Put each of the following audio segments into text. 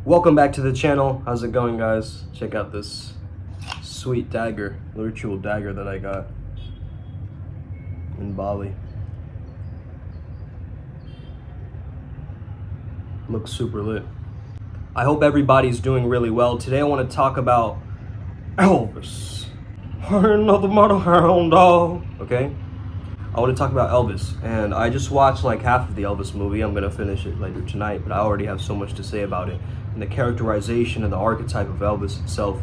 Welcome back to the channel. How's it going, guys? Check out this sweet dagger, ritual dagger that I got in Bali. Looks super lit. I hope everybody's doing really well. Today I want to talk about Elvis. Another mother hound dog. Okay? I want to talk about Elvis, and I just watched like half of the Elvis movie. I'm gonna finish it later tonight, but I already have so much to say about it. And the characterization and the archetype of Elvis itself,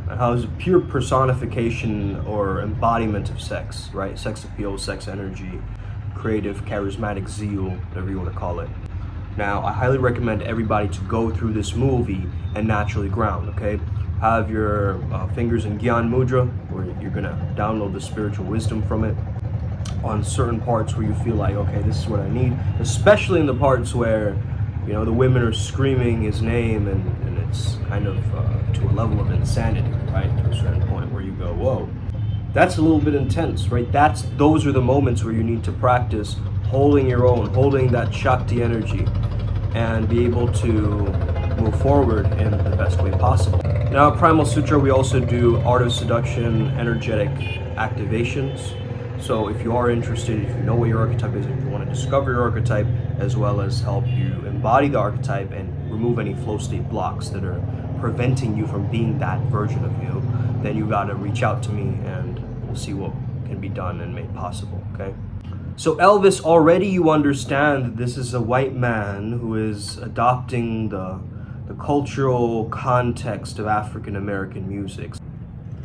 and how it's a pure personification or embodiment of sex, right? Sex appeal, sex energy, creative, charismatic zeal, whatever you want to call it. Now, I highly recommend everybody to go through this movie and naturally ground, okay? Have your fingers in Gyan Mudra, where you're gonna download the spiritual wisdom from it on certain parts where you feel like, okay, this is what I need, especially in the parts where, you know, the women are screaming his name and it's kind of to a level of insanity, right? To a certain point where you go, whoa, that's a little bit intense, right? Those are the moments where you need to practice holding your own, holding that Shakti energy, and be able to move forward in the best way possible. Now at Primal Sutra, we also do art of seduction, energetic activations. So if you are interested, if you know what your archetype is, if you want to discover your archetype, as well as help you embody the archetype and remove any flow state blocks that are preventing you from being that version of you, then you got to reach out to me and we'll see what can be done and made possible, okay? So Elvis, already you understand that this is a white man who is adopting the cultural context of African American music.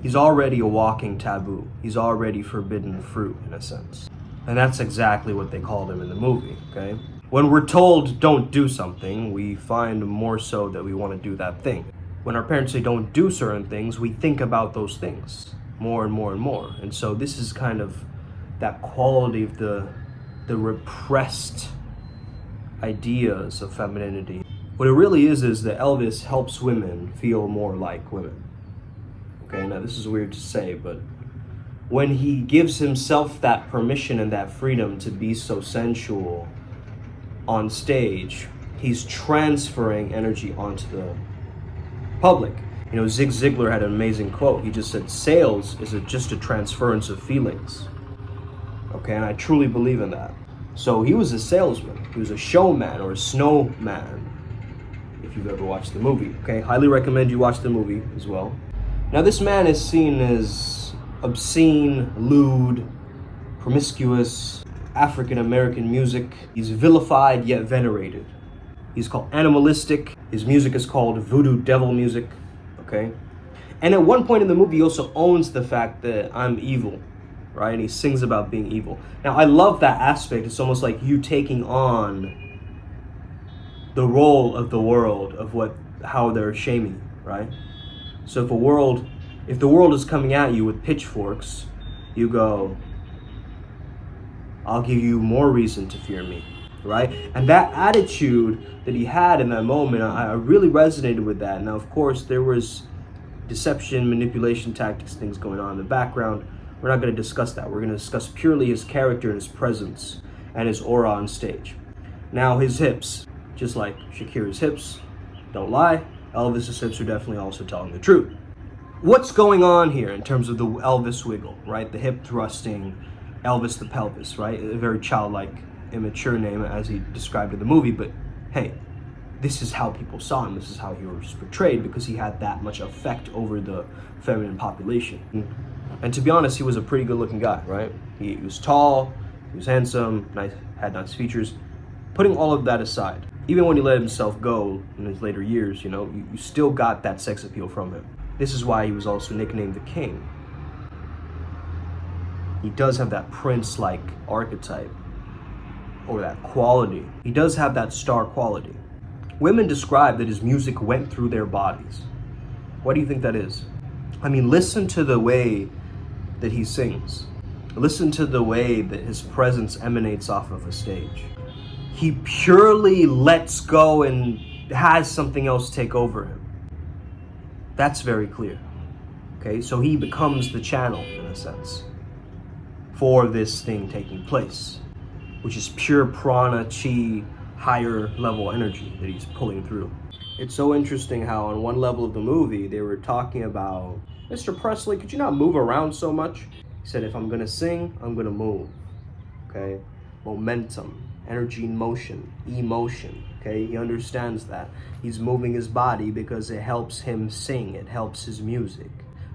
He's already a walking taboo. He's already forbidden fruit, in a sense. And that's exactly what they called him in the movie, okay? When we're told don't do something, we find more so that we want to do that thing. When our parents say don't do certain things, we think about those things more and more and more. And so this is kind of that quality of the repressed ideas of femininity. What it really is that Elvis helps women feel more like women. Okay, now this is weird to say, but when he gives himself that permission and that freedom to be so sensual on stage, he's transferring energy onto the public. You know, Zig Ziglar had an amazing quote. He just said, sales is just a transference of feelings. Okay, and I truly believe in that. So he was a salesman. He was a showman or a snowman, if you've ever watched the movie. Okay, highly recommend you watch the movie as well. Now this man is seen as obscene, lewd, promiscuous, African-American music. He's vilified yet venerated. He's called animalistic. His music is called voodoo devil music, okay? And at one point in the movie, he also owns the fact that I'm evil, right? And he sings about being evil. Now I love that aspect. It's almost like you taking on the role of the world of how they're shaming, right? So if the world is coming at you with pitchforks, you go, I'll give you more reason to fear me, right? And that attitude that he had in that moment, I really resonated with that. Now, of course, there was deception, manipulation tactics, things going on in the background. We're not going to discuss that. We're going to discuss purely his character and his presence and his aura on stage. Now, his hips, just like Shakira's hips, don't lie. Elvis's hips are definitely also telling the truth. What's going on here in terms of the Elvis wiggle, right? The hip thrusting, Elvis the pelvis, right? A very childlike, immature name as he described in the movie, but hey, this is how people saw him. This is how he was portrayed because he had that much effect over the feminine population. And to be honest, he was a pretty good looking guy, right? He was tall, he was handsome, had nice features. Putting all of that aside, even when he let himself go in his later years, you know, you still got that sex appeal from him. This is why he was also nicknamed the King. He does have that prince-like archetype, or that quality. He does have that star quality. Women describe that his music went through their bodies. What do you think that is? I mean, listen to the way that he sings. Listen to the way that his presence emanates off of a stage. He purely lets go and has something else take over him. That's very clear. Okay, so he becomes the channel, in a sense, for this thing taking place, which is pure prana, chi, higher level energy that he's pulling through. It's so interesting how on one level of the movie, they were talking about, Mr. Presley, could you not move around so much? He said, if I'm gonna sing, I'm gonna move, okay? Momentum, energy in motion, emotion, okay? He understands that. He's moving his body because it helps him sing. It helps his music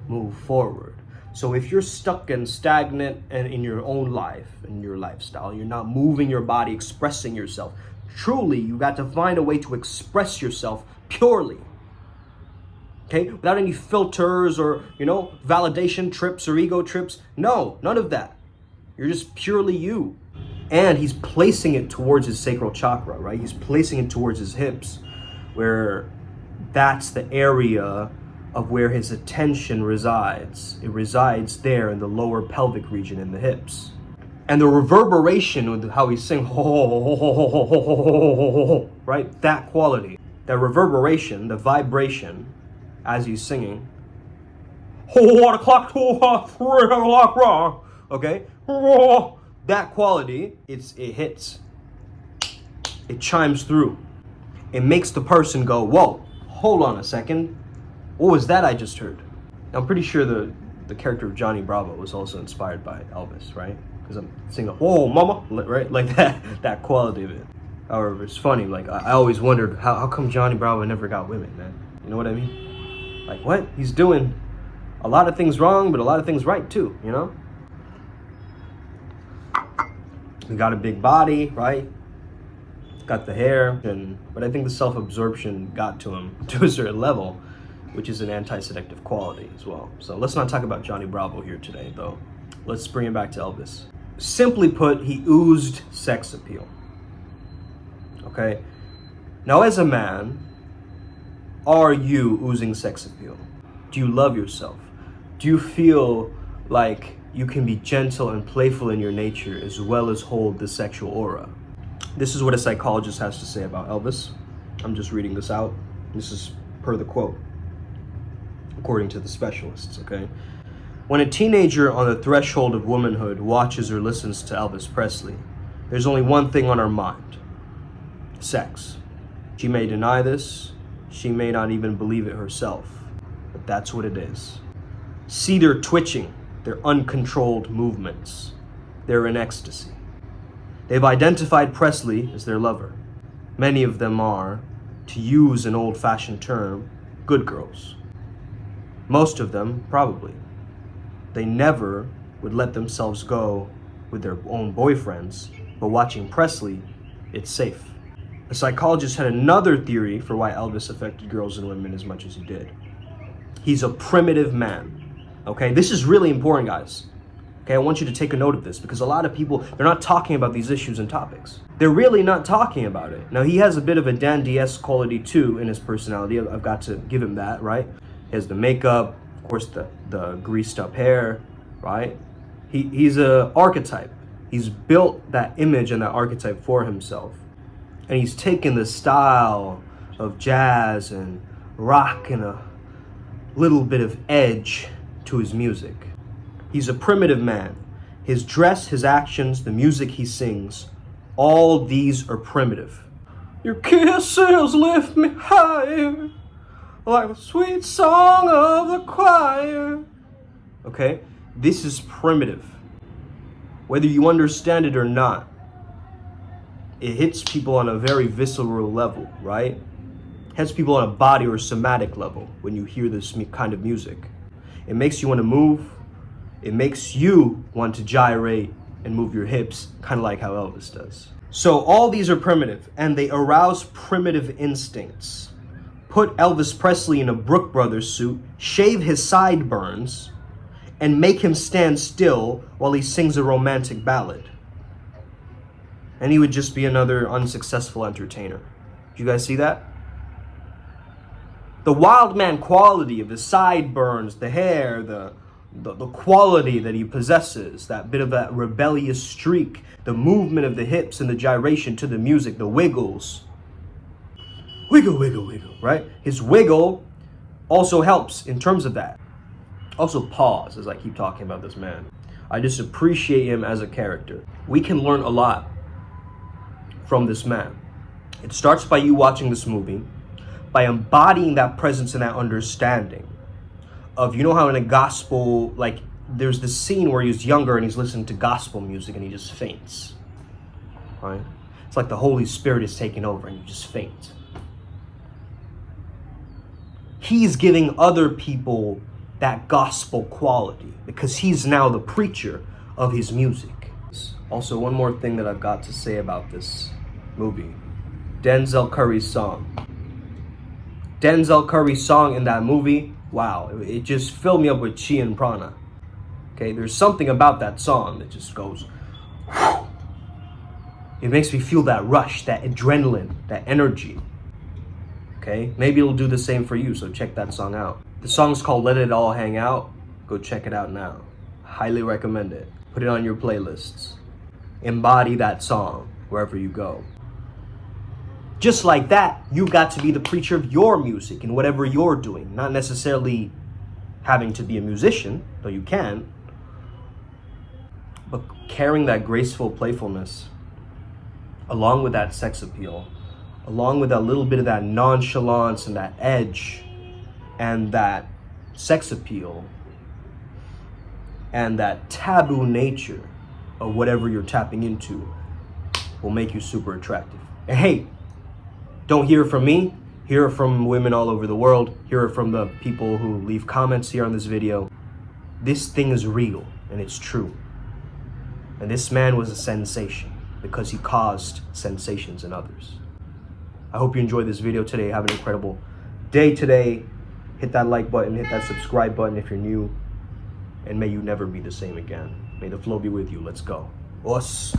move forward. So if you're stuck and stagnant and in your own life, in your lifestyle, you're not moving your body, expressing yourself, truly, you got to find a way to express yourself purely. Okay? Without any filters or, validation trips or ego trips. No, none of that. You're just purely you. And he's placing it towards his sacral chakra, right? He's placing it towards his hips, where that's the area of where his attention resides. It resides there in the lower pelvic region in the hips. And the reverberation with how he's singing, right? That quality, that reverberation, the vibration as he's singing, 1 o'clock, 2 o'clock, 3 o'clock, okay? That quality, it hits. It chimes through. It makes the person go, whoa, hold on a second. What was that I just heard? I'm pretty sure the character of Johnny Bravo was also inspired by Elvis, right? Because I'm singing, whoa, mama, right? Like that quality of it. However, it's funny, like, I always wondered, how come Johnny Bravo never got women, man? You know what I mean? Like, what? He's doing a lot of things wrong, but a lot of things right, too, He got a big body, right? Got the hair, but I think the self-absorption got to him to a certain level, which is an anti-seductive quality as well. So let's not talk about Johnny Bravo here today, though. Let's bring it back to Elvis. Simply put, he oozed sex appeal. Okay? Now, as a man, are you oozing sex appeal? Do you love yourself? Do you feel like you can be gentle and playful in your nature as well as hold the sexual aura? This is what a psychologist has to say about Elvis. I'm just reading this out. This is per the quote, according to the specialists, okay? When a teenager on the threshold of womanhood watches or listens to Elvis Presley, there's only one thing on her mind: sex. She may deny this, she may not even believe it herself, but that's what it is. See their twitching, their uncontrolled movements. They're in ecstasy. They've identified Presley as their lover. Many of them are, to use an old-fashioned term, good girls. Most of them, probably. They never would let themselves go with their own boyfriends, but watching Presley, it's safe. A psychologist had another theory for why Elvis affected girls and women as much as he did. He's a primitive man, okay? This is really important, guys. Okay, I want you to take a note of this, because a lot of people, they're not talking about these issues and topics. They're really not talking about it. Now, he has a bit of a dandy-esque quality, too, in his personality. I've got to give him that, right? He has the makeup, of course, the greased up hair, right? He's an archetype. He's built that image and that archetype for himself. And he's taken the style of jazz and rock and a little bit of edge to his music. He's a primitive man. His dress, his actions, the music he sings, all these are primitive. Your kisses lift me higher, like the sweet song of the choir. Okay? This is primitive. Whether you understand it or not, it hits people on a very visceral level, right? It hits people on a body or somatic level when you hear this kind of music. It makes you want to move. It makes you want to gyrate and move your hips, kind of like how Elvis does. So all these are primitive, and they arouse primitive instincts. Put Elvis Presley in a Brooke Brothers suit, shave his sideburns, and make him stand still while he sings a romantic ballad. And he would just be another unsuccessful entertainer. Do you guys see that? The wild man quality of the sideburns, the hair, the quality that he possesses, that bit of that rebellious streak, the movement of the hips and the gyration to the music, the wiggles. Wiggle, wiggle, wiggle, right? His wiggle also helps in terms of that. Also pause as I keep talking about this man. I just appreciate him as a character. We can learn a lot from this man. It starts by you watching this movie, by embodying that presence and that understanding of, you know how in a gospel, like there's this scene where he's younger and he's listening to gospel music and he just faints, right? It's like the Holy Spirit is taking over and you just faint. He's giving other people that gospel quality because he's now the preacher of his music. Also, one more thing that I've got to say about this movie. Denzel Curry's song. Denzel Curry's song in that movie, wow, it just filled me up with chi and prana. Okay, there's something about that song that just goes, whew. It makes me feel that rush, that adrenaline, that energy. Okay, maybe it'll do the same for you, so check that song out. The song's called Let It All Hang Out. Go check it out now. Highly recommend it. Put it on your playlists. Embody that song wherever you go. Just like that, you've got to be the preacher of your music and whatever you're doing. Not necessarily having to be a musician, though you can, but carrying that graceful playfulness along with that sex appeal, along with a little bit of that nonchalance and that edge and that sex appeal and that taboo nature of whatever you're tapping into will make you super attractive. And hey, don't hear it from me, hear it from women all over the world, hear it from the people who leave comments here on this video. This thing is real and it's true. And this man was a sensation because he caused sensations in others. I hope you enjoyed this video today. Have an incredible day today. Hit that like button, hit that subscribe button if you're new, and may you never be the same again. May the flow be with you. Let's go. Us.